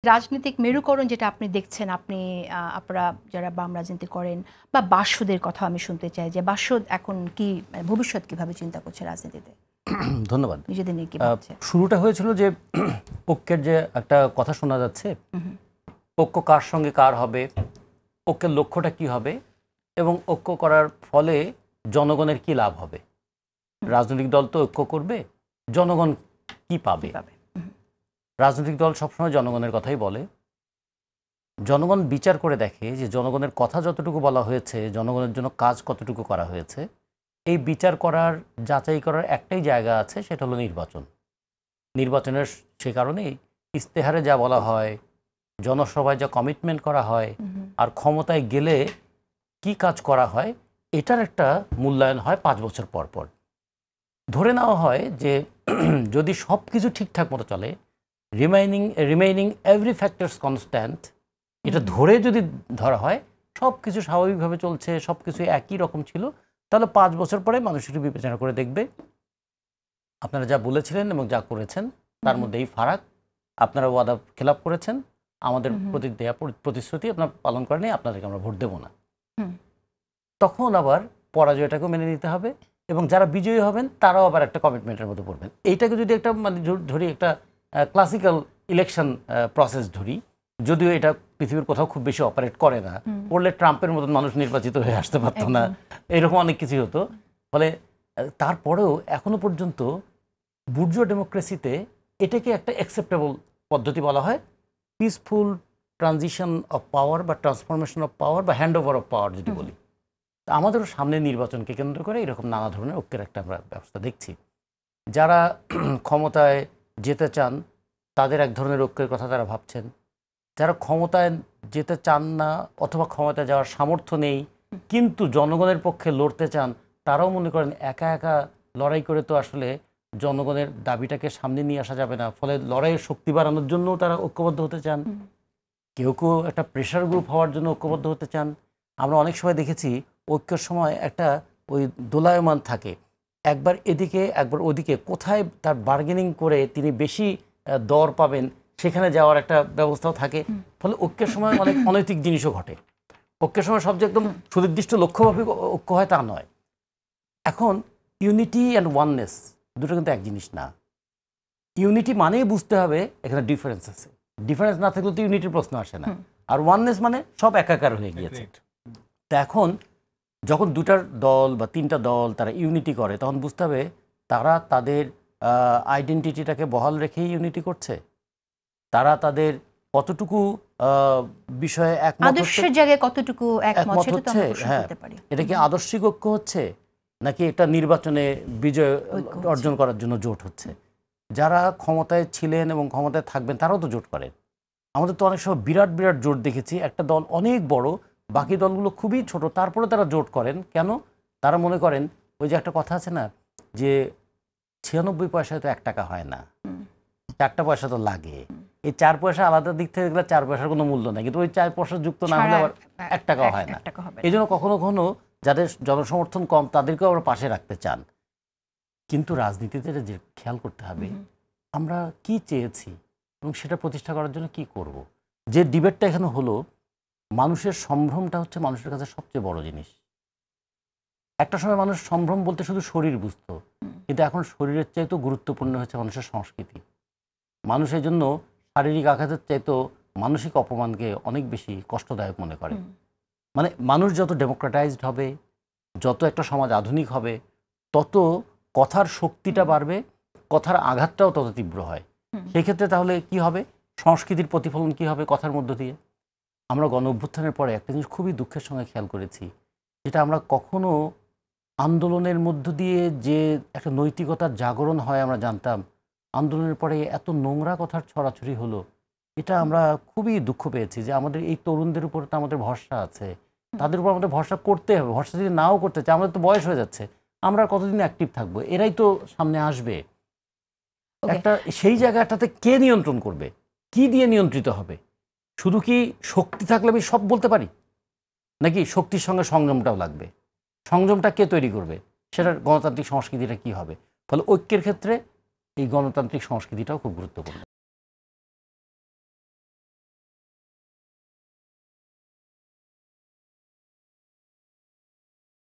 রাজনৈতিক মেরুকরণ যেটা আপনি দেখছেন, আপনারা যারা বাম রাজনীতি করেন বা বাসদের কথা আমি শুনতে চাই যে বাসদ এখন কি ভবিষ্যৎ কিভাবে চিন্তা করছে রাজনীতিতে? ধন্যবাদ। নিজেদের নিয়ে কি ভাবছে? শুরুটা হয়েছিল যে ঐক্যের যে একটা কথা শোনা যাচ্ছে, ঐক্য কার সঙ্গে কার হবে, ঐক্যের লক্ষ্যটা কি হবে এবং ঐক্য করার ফলে জনগণের কি লাভ হবে। রাজনৈতিক দল তো ঐক্য করবে, জনগণ কি পাবে? রাজনৈতিক দল সবসময় জনগণের কথাই বলে। জনগণ বিচার করে দেখে যে জনগণের কথা যতটুকু বলা হয়েছে, জনগণের জন্য কাজ কতটুকু করা হয়েছে। এই বিচার করার, যাচাই করার একটাই জায়গা আছে, সেটা হলো নির্বাচন। নির্বাচনের সে কারণেই ইস্তেহারে যা বলা হয়, জনসভায় যা কমিটমেন্ট করা হয়, আর ক্ষমতায় গেলে কি কাজ করা হয়, এটার একটা মূল্যায়ন হয় 5 বছর পর পর। ধরে নেওয়া হয় যে যদি সব কিছু ঠিকঠাক মতো চলে, রিমেইনিং এভরি ফ্যাক্টরস কনস্ট্যান্ট, এটা ধরে যদি ধরা হয় সব কিছু স্বাভাবিকভাবে চলছে, সব কিছু একই রকম ছিল, তাহলে 5 বছর পরে মানুষ একটু বিবেচনা করে দেখবে আপনারা যা বলেছিলেন এবং যা করেছেন তার মধ্যে এই ফারাক। আপনারা ওয়াদা খেলাপ করেছেন, আমাদের প্রতিশ্রুতি আপনারা পালন করেনি, আপনাদেরকে আমরা ভোট দেব না। তখন আবার পরাজয়টাকেও মেনে নিতে হবে এবং যারা বিজয়ী হবেন তারাও আবার একটা কমিটমেন্টের মধ্যে পড়বেন। এইটাকে যদি একটা ধরি, একটা ক্লাসিক্যাল ইলেকশন প্রসেস ধরি, যদিও এটা পৃথিবীর কোথাও খুব বেশি অপারেট করে না, করলে ট্রাম্পের মতন মানুষ নির্বাচিত হয়ে আসতে পারতো না, এরকম অনেক কিছু হতো। ফলে তারপরেও এখনো পর্যন্ত বুর্জুয়া ডেমোক্রেসিতে এটাকে একটা অ্যাকসেপ্টেবল পদ্ধতি বলা হয়, পিসফুল ট্রানজিশন অফ পাওয়ার বা ট্রান্সফরমেশন অফ পাওয়ার বা হ্যান্ড ওভার অফ পাওয়ার যদি বলি। আমাদেরও সামনে নির্বাচনকে কেন্দ্র করে এরকম নানা ধরনের ঐক্যের একটা আমরা ব্যবস্থা দেখছি। যারা ক্ষমতায় যেতে চান তাদের এক ধরনের ঐক্যের কথা তারা ভাবছেন, যারা ক্ষমতায় যেতে চান না অথবা ক্ষমতায় যাওয়ার সামর্থ্য নেই কিন্তু জনগণের পক্ষে লড়তে চান, তারাও মনে করেন একা একা লড়াই করে তো আসলে জনগণের দাবিটাকে সামনে নিয়ে আসা যাবে না, ফলে লড়াইয়ের শক্তি বাড়ানোর জন্যও তারা ঐক্যবদ্ধ হতে চান। কেউ কেউ একটা প্রেশার গ্রুপ হওয়ার জন্য ঐক্যবদ্ধ হতে চান। আমরা অনেক সময় দেখেছি ঐক্যের সময় একটা ওই দোলায়মান থাকে, একবার এদিকে একবার ওদিকে, কোথায় তার বার্গেনিং করে তিনি বেশি দর পাবেন সেখানে যাওয়ার একটা ব্যবস্থাও থাকে। ফলে ঐক্যের সময় অনেক অনৈতিক জিনিসও ঘটে। ঐক্যের সময় সব যে একদম সুনির্দিষ্ট লক্ষ্যভাবে ঐক্য হয় তা নয়। এখন ইউনিটি অ্যান্ড ওয়াননেস দুটো কিন্তু এক জিনিস না। ইউনিটি মানেই বুঝতে হবে এখানে ডিফারেন্স আছে, ডিফারেন্স না থাকলে তো ইউনিটির প্রশ্ন আসে না। আর ওয়াননেস মানে সব একাকার হয়ে গিয়েছে। তো এখন যখন দুটার দল বা তিনটা দল তারা ইউনিটি করে, তখন বুঝতে হবে তারা তাদের আইডেন্টিটিটাকে বহাল রেখেই ইউনিটি করছে, তারা তাদের কতটুকু বিষয়ে আদর্শের জায়গায় কতটুকু একমত হচ্ছে। হ্যাঁ, এটা কি আদর্শিক ঐক্য হচ্ছে নাকি এটা নির্বাচনে বিজয় অর্জন করার জন্য জোট হচ্ছে? যারা ক্ষমতায় ছিলেন এবং ক্ষমতায় থাকবেন তারাও তো জোট করেন। আমাদের তো অনেক সময় বিরাট বিরাট জোট দেখেছি, একটা দল অনেক বড়, বাকি দলগুলো খুবই ছোট, তারপরে তারা জোট করেন। কেন? তারা মনে করেন ওই যে একটা কথা আছে না যে 96 পয়সায় তো 1 টাকা হয় না, 4টা পয়সা তো লাগে। এই 4 পয়সা আলাদা দিক থেকে দেখলে 4 পয়সার কোনো মূল্য নেই, কিন্তু ওই 4 পয়সা যুক্ত না হলে আবার 1 টাকাও হয় না। এই জন্য কখনো কখনো যাদের জনসমর্থন কম তাদেরকেও আমরা পাশে রাখতে চান। কিন্তু রাজনীতিতে যে খেয়াল করতে হবে আমরা কি চেয়েছি এবং সেটা প্রতিষ্ঠা করার জন্য কি করব। যে ডিবেটটা এখানে হলো, মানুষের সম্ভ্রমটা হচ্ছে মানুষের কাছে সবচেয়ে বড় জিনিস। একটা সময় মানুষ সম্ভ্রম বলতে শুধু শরীর বুঝতো, কিন্তু এখন শরীরের চাইতেও গুরুত্বপূর্ণ হচ্ছে মানুষের সংস্কৃতি। মানুষ এই জন্য শারীরিক আঘাতের চাইতেও মানসিক অপমানকে অনেক বেশি কষ্টদায়ক মনে করে। মানে মানুষ যত ডেমোক্রেটাইজড হবে, যত একটা সমাজ আধুনিক হবে, তত কথার শক্তিটা বাড়বে, কথার আঘাতটাও তত তীব্র হয়। সেক্ষেত্রে তাহলে কি হবে? সংস্কৃতির প্রতিফলন কি হবে কথার মধ্য দিয়ে? আমরা গণ অভ্যুত্থানের পরে একটা জিনিস খুবই দুঃখের সঙ্গে খেয়াল করেছি, যেটা আমরা কখনো আন্দোলনের মধ্য দিয়ে যে একটা নৈতিকতার জাগরণ হয় আমরা জানতাম, আন্দোলনের পরে এত নোংরা কথার ছড়াছড়ি হলো, এটা আমরা খুবই দুঃখ পেয়েছি। যে আমাদের এই তরুণদের উপর তো আমাদের ভরসা আছে, তাদের উপর আমাদের ভরসা করতে হবে। ভরসা যদি নাও করতে চাই, আমাদের তো বয়স হয়ে যাচ্ছে, আমরা কতদিন অ্যাক্টিভ থাকবো? এরাই তো সামনে আসবে। একটা সেই জায়গাটাতে কে নিয়ন্ত্রণ করবে? কি দিয়ে নিয়ন্ত্রিত হবে? শুধু কি শক্তি থাকলে আমি সব বলতে পারি, নাকি শক্তির সঙ্গে সংযমটাও লাগবে? সংযমটা কে তৈরি করবে? সেটার গণতান্ত্রিক সংস্কৃতিটা কি হবে? ফলে ঐক্যের ক্ষেত্রে এই গণতান্ত্রিক সংস্কৃতিটাও খুব গুরুত্বপূর্ণ।